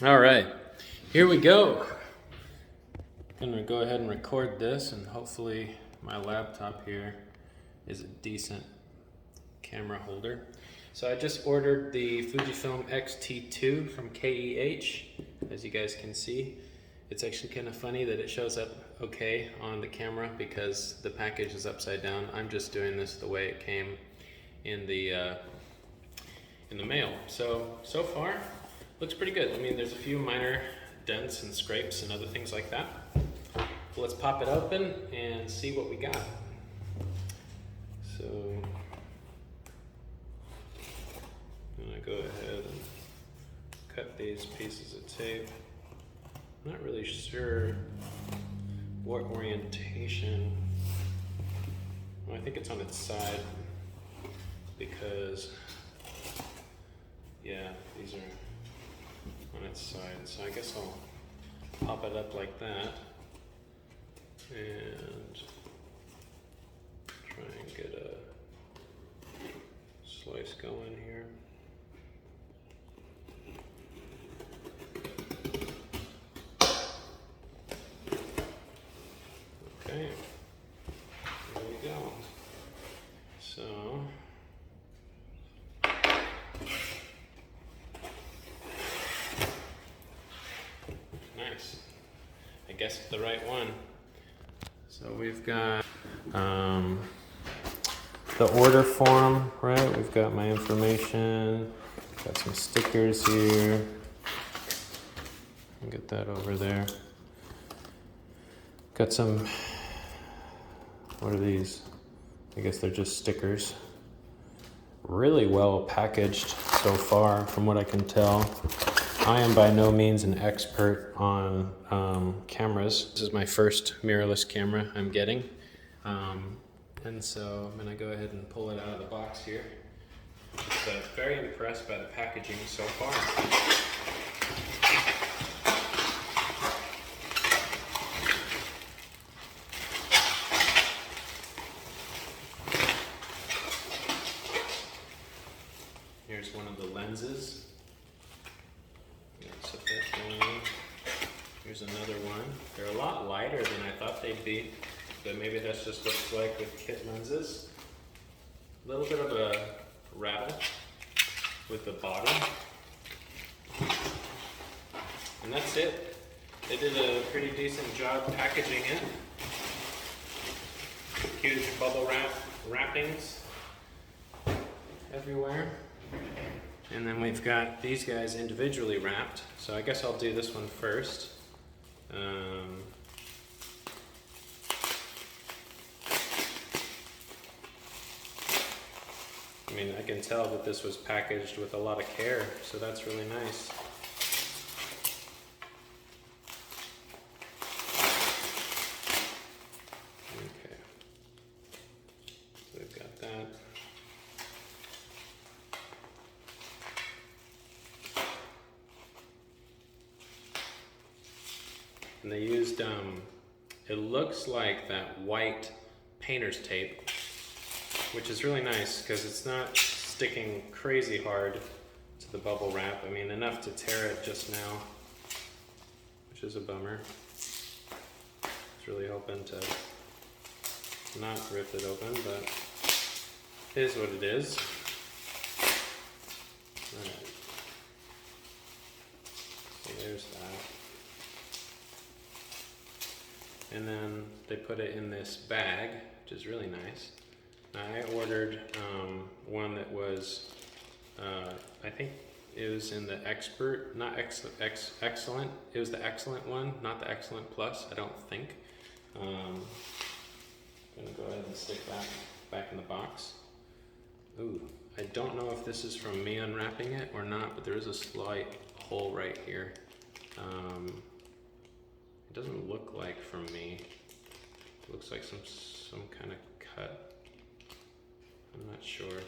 All right, here we go. I'm gonna go ahead and record this, and hopefully my laptop here is a decent camera holder. So I just ordered the Fujifilm x-t2 from KEH. As you guys can see, it's actually kind of funny that it shows up okay on the camera because the package is upside down. I'm just doing this the way it came in the mail. So far, looks pretty good. I mean, there's a few minor dents and scrapes and other things like that. So let's pop it open and see what we got. So I'm gonna go ahead and cut these pieces of tape. I'm not really sure what orientation. Well, I think it's on its side because, yeah, these are on its side. So I guess I'll pop it up like that and try and get a slice going here. Okay, there we go. So nice. I guess it's the right one. So we've got the order form, right? We've got my information, got some stickers here. I'll get that over there. Got some, what are these? I guess they're just stickers. Really well packaged so far, from what I can tell. I am by no means an expert on cameras. This is my first mirrorless camera I'm getting. And so I'm gonna go ahead and pull it out of the box here. But very impressed by the packaging so far. Here's one of the lenses. Set that down. Here's another one. They're a lot lighter than I thought they'd be, but maybe that's just what it's like with kit lenses. A little bit of a rattle with the bottom. And that's it. They did a pretty decent job packaging it. Huge bubble wrappings everywhere. And then we've got these guys individually wrapped. So I guess I'll do this one first. I mean, I can tell that this was packaged with a lot of care, so that's really nice. Okay, so we've got that. And they used, it looks like that white painter's tape, which is really nice because it's not sticking crazy hard to the bubble wrap. I mean, enough to tear it just now, which is a bummer. I was really hoping to not rip it open, but it is what it is. All right. So there's that. And then they put it in this bag, which is really nice. Now, I ordered one that was, I think it was in the expert, not excellent. It was the excellent one, not the excellent plus, I don't think. I'm gonna go ahead and stick that back in the box. Ooh, I don't know if this is from me unwrapping it or not, but there is a slight hole right here. It doesn't look like from me. It looks like some kind of cut. I'm not sure.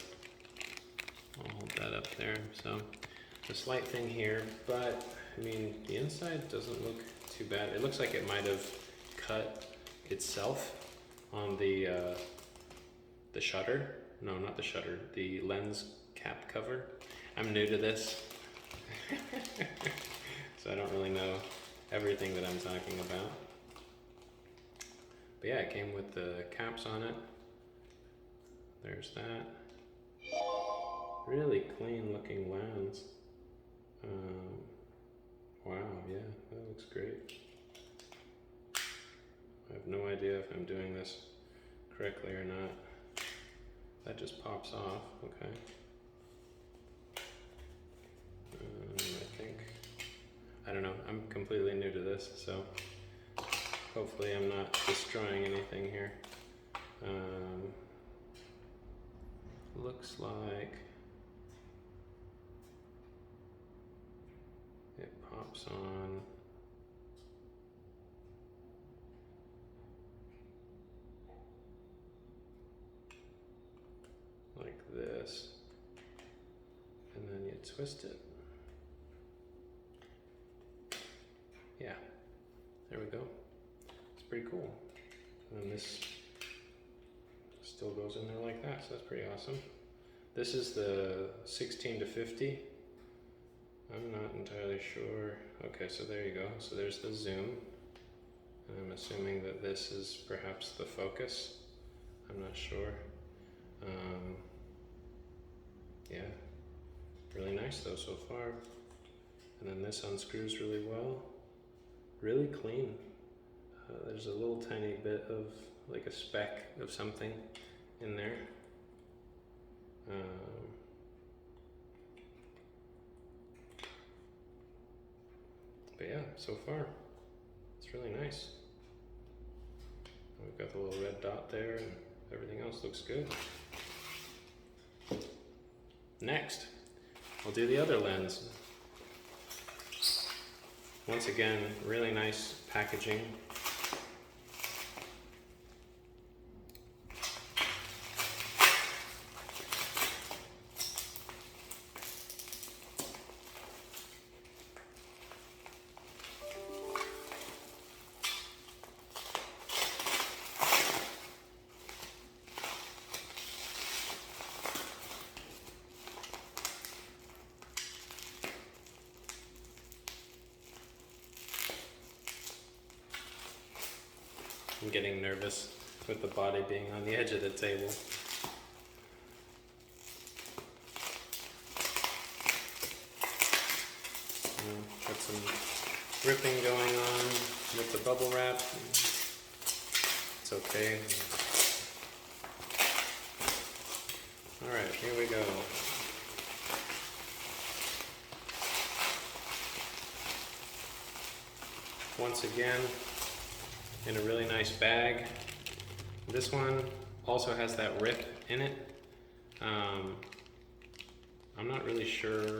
I'll hold that up there. So a slight thing here, but I mean, the inside doesn't look too bad. It looks like it might have cut itself on the shutter. No, not the shutter, the lens cap cover. I'm new to this. So everything that I'm talking about. But yeah, it came with the caps on it. There's that. Really clean looking lens. Wow, yeah, that looks great. I have no idea if I'm doing this correctly or not. That just pops off, okay. I don't know, I'm completely new to this, so hopefully I'm not destroying anything here. Looks like it pops on like this, and then you twist it. Yeah, there we go. It's pretty cool. And then this still goes in there like that, so that's pretty awesome. This is the 16 to 50. I'm not entirely sure. Okay, so there you go. So there's the zoom. And I'm assuming that this is perhaps the focus. I'm not sure. Yeah, really nice though so far. And then this unscrews really well. Really clean. There's a little tiny bit of like a speck of something in there. But yeah, so far it's really nice. We've got the little red dot there and everything else looks good. Next, we'll do the other lens. Once again, really nice packaging. I'm getting nervous with the body being on the edge of the table. Got some ripping going on with the bubble wrap. It's okay. Alright, here we go. Once again, in a really nice bag. This one also has that rip in it. I'm not really sure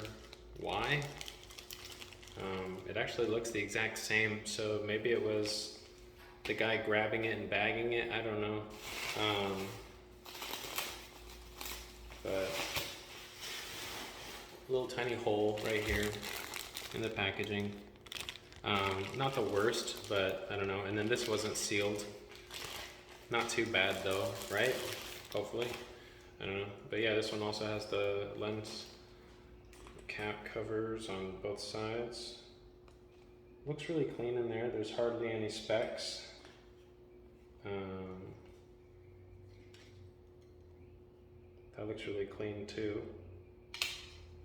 why. It actually looks the exact same, so maybe it was the guy grabbing it and bagging it, I don't know. But a little tiny hole right here in the packaging. Not the worst, but I don't know. And then this wasn't sealed. Not too bad though, right? Hopefully. I don't know. But yeah, this one also has the lens cap covers on both sides. Looks really clean in there. There's hardly any specks. That looks really clean too.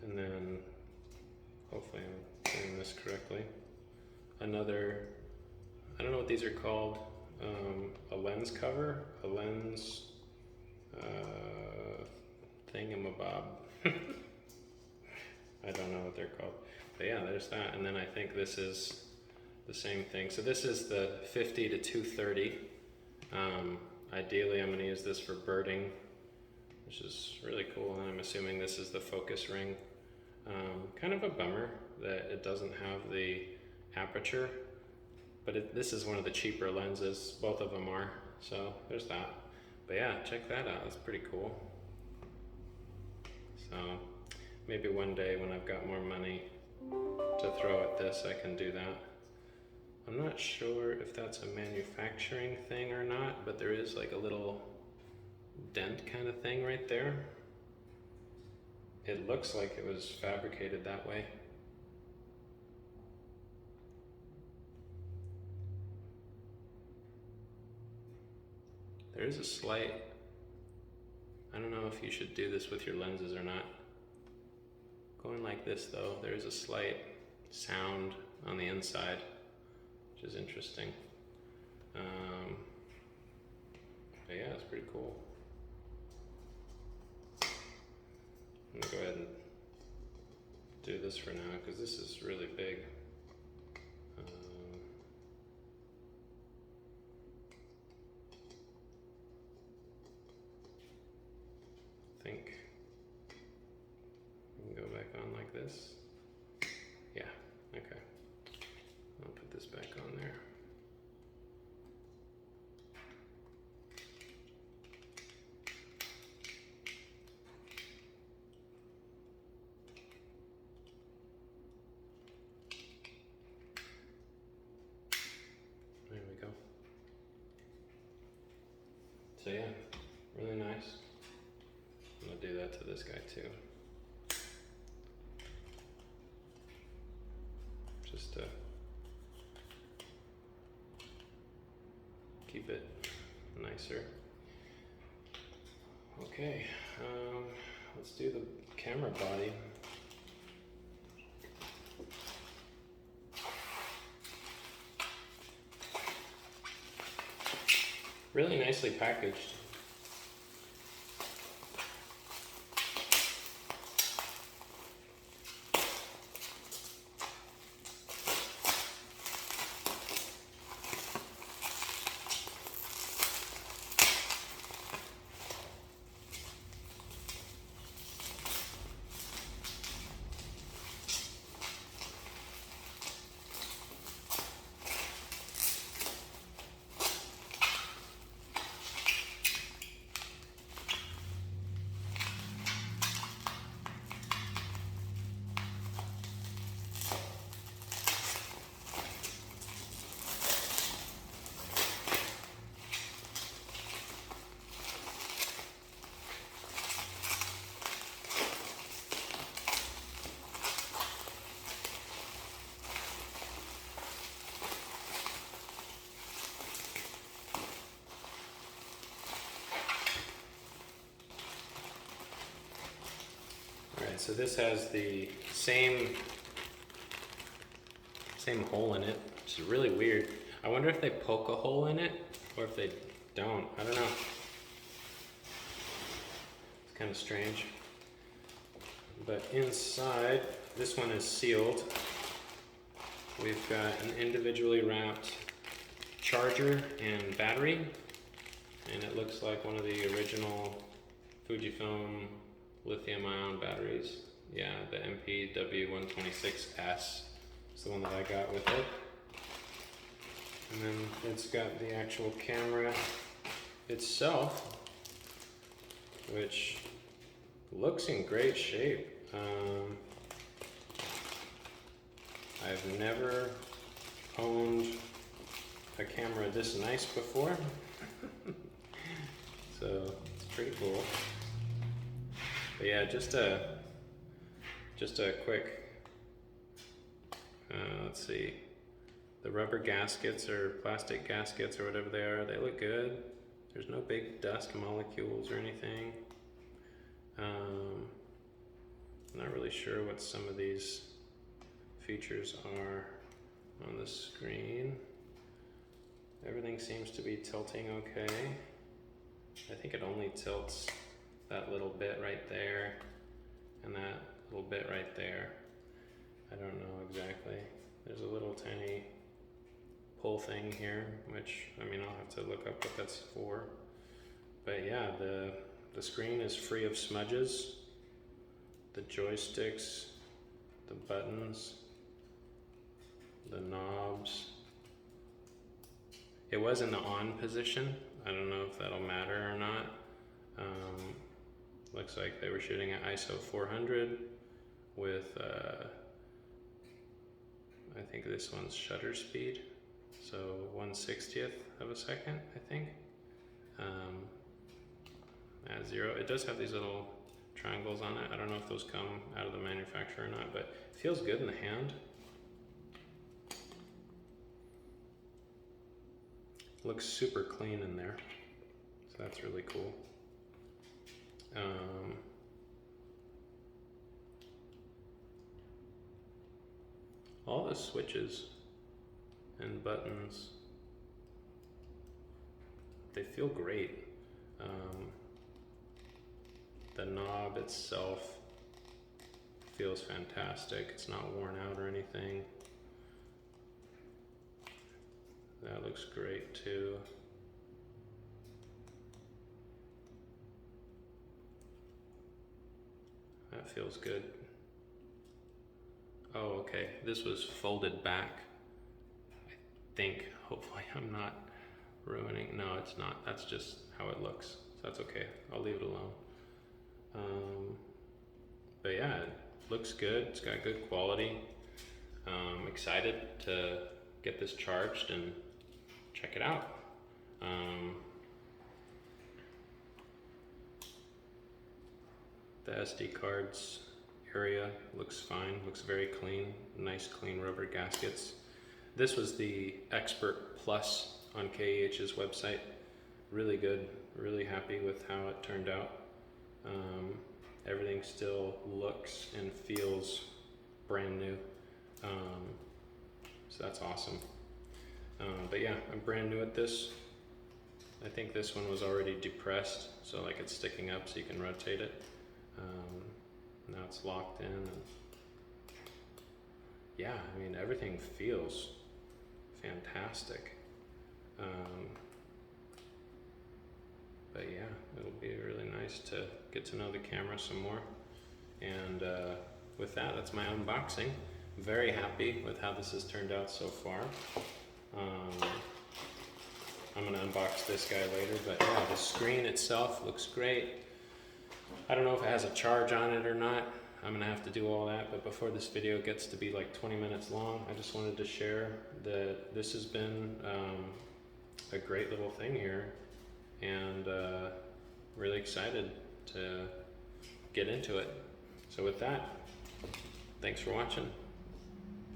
And then, hopefully I'm doing this correctly. Another, I don't know what these are called, a lens cover, a lens thingamabob. I don't know what they're called. But yeah, there's that. And then I think this is the same thing. So this is the 50 to 230. Ideally, I'm going to use this for birding, which is really cool. And I'm assuming this is the focus ring. Kind of a bummer that it doesn't have the aperture, but this is one of the cheaper lenses. Both of them are. So there's that. But yeah, check that out. That's pretty cool. So maybe one day when I've got more money to throw at this, I can do that. I'm not sure if that's a manufacturing thing or not, but there is like a little dent kind of thing right there. It looks like it was fabricated that way. There is a slight, I don't know if you should do this with your lenses or not. Going like this though, there is a slight sound on the inside, which is interesting. But yeah, it's pretty cool. I'm gonna go ahead and do this for now because this is really big. I think we can go back on like this. Yeah, okay. I'll put this back on there. There we go. So yeah, really nice. I'm gonna do that to this guy too. Just to keep it nicer. Okay, let's do the camera body. Really nicely packaged. So this has the same hole in it, which is really weird. I wonder if they poke a hole in it or if they don't. I don't know. It's kind of strange. But inside, this one is sealed. We've got an individually wrapped charger and battery, and it looks like one of the original Fujifilm lithium-ion batteries. Yeah, the MPW126S is the one that I got with it. And then it's got the actual camera itself, which looks in great shape. I've never owned a camera this nice before, so it's pretty cool. But yeah, just a quick, let's see, the rubber gaskets or plastic gaskets or whatever they are, they look good. There's no big dust molecules or anything. I'm not really sure what some of these features are on the screen. Everything seems to be tilting okay. I think it only tilts that little bit right there and that little bit right there. I don't know exactly. There's a little tiny pull thing here, which, I mean, I'll have to look up what that's for. But yeah, the screen is free of smudges. The joysticks, the buttons, the knobs. It was in the on position. I don't know if that'll matter or not. Looks like they were shooting at ISO 400 with, I think this one's shutter speed, so 1/60th of a second, I think. At 0, it does have these little triangles on it. I don't know if those come out of the manufacturer or not, but it feels good in the hand. Looks super clean in there. So So that's really cool. All the switches and buttons, they feel great. The knob itself feels fantastic. It's not worn out or anything. That looks great too. That feels good. Oh, okay. This was folded back. I think, hopefully I'm not ruining. No, it's not. That's just how it looks. So that's okay. I'll leave it alone. But yeah, it looks good. It's got good quality. I'm excited to get this charged and check it out. The SD cards area looks fine, looks very clean, nice clean rubber gaskets. This was the Expert Plus on KEH's website. Really good, really happy with how it turned out. Everything still looks and feels brand new. So that's awesome. But yeah, I'm brand new at this. I think this one was already depressed, so like it's sticking up so you can rotate it. Now it's locked in. And yeah, I mean, everything feels fantastic. But yeah, it'll be really nice to get to know the camera some more. And with that, that's my unboxing. I'm very happy with how this has turned out so far. I'm gonna unbox this guy later, but yeah, the screen itself looks great. I don't know if it has a charge on it or not. I'm gonna have to do all that, but before this video gets to be like 20 minutes long, I just wanted to share that this has been a great little thing here, and really excited to get into it. So with that, thanks for watching.